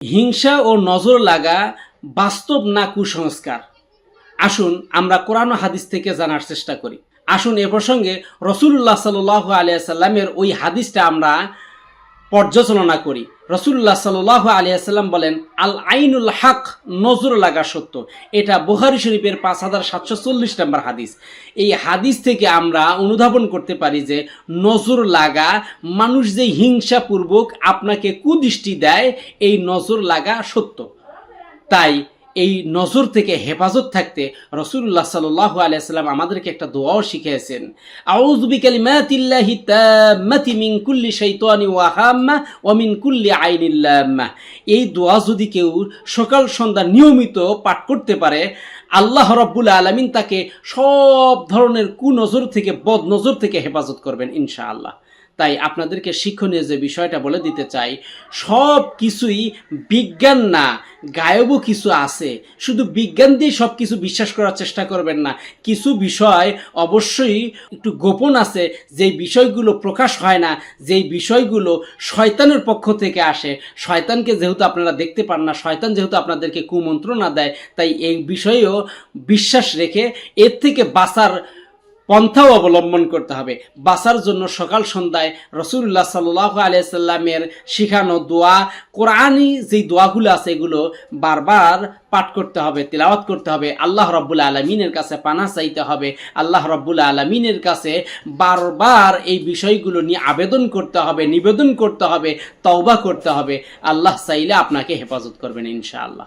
হিংসা ও নজর লাগা বাস্তব না কুসংস্কার? আসুন আমরা কোরআন ও হাদিস থেকে জানার চেষ্টা করি। আসুন এ প্রসঙ্গে রাসূলুল্লাহ সাল্লাল্লাহু আলাইহি সাল্লামের ওই হাদিসটা আমরা পর্যালোচনা করি। রাসূলুল্লাহ সাল্লাল্লাহু আলাইহি সাল্লাম বলেন, আল আইনুল হক, নজর লাগা সত্য। এটা বুখারী শরীফের 5740 নম্বর হাদিস। এই হাদিস থেকে আমরা অনুধাবন করতে পারি যে নজর লাগা, মানুষ যে হিংসাপূর্বক আপনাকে কুদৃষ্টি দেয়, এই নজর লাগা সত্য। তাই এই নজর থেকে হেফাজত থাকতে রাসূলুল্লাহ সাল্লাল্লাহু আলাইহি সাল্লাম আমাদেরকে একটা দোয়াও শিখিয়েছেন। আউযু বিকালিমাতিল্লাহি তাম্মাতি মিন কুল্লি শাইতানি ওয়া হাম্মা ওয়া মিন কুল্লি আইনিল লাম্মা। এই দোয়া যদি কেউ সকাল সন্ধ্যা নিয়মিত পাঠ করতে পারে, আল্লাহ রাব্বুল আলামিন তাকে সব ধরনের কুনজর থেকে, বদনজর থেকে হেফাজত করবেন ইনশাআল্লাহ। তাই আপনাদেরকে শিক্ষণীয় যে বিষয়টা বলে দিতে চাই, সব কিছুই বিজ্ঞান না, গায়েবও কিছু আছে। শুধু বিজ্ঞান দিয়ে সব কিছু বিশ্বাস করার চেষ্টা করবেন না। কিছু বিষয় অবশ্যই একটু গোপন আছে, যেই বিষয়গুলো প্রকাশ হয় না, যেই বিষয়গুলো শয়তানের পক্ষ থেকে আসে। শয়তানকে যেহেতু আপনারা দেখতে পান না, শয়তান যেহেতু আপনাদেরকে কুমন্ত্রণা দেয়, তাই এই বিষয়েও বিশ্বাস রেখে এর থেকে বাঁচার পন্থাও অবলম্বন করতে হবে। বাঁচার জন্য সকাল সন্ধ্যায় রাসূলুল্লাহ সাল্লাল্লাহু আলাইহি সাল্লামের শিখানো দোয়া, কোরআনি যেই দোয়াগুলো আছে, এগুলো বারবার পাঠ করতে হবে, তিলাওয়াত করতে হবে, আল্লাহ রাব্বুল আলামিনের কাছে পানাহ চাইতে হবে, আল্লাহ রাব্বুল আলামিনের কাছে বারবার এই বিষয়গুলো নিয়ে আবেদন করতে হবে, নিবেদন করতে হবে, তওবা করতে হবে। আল্লাহ চাইলে আপনাকে হেফাজত করবেন ইনশাআল্লাহ।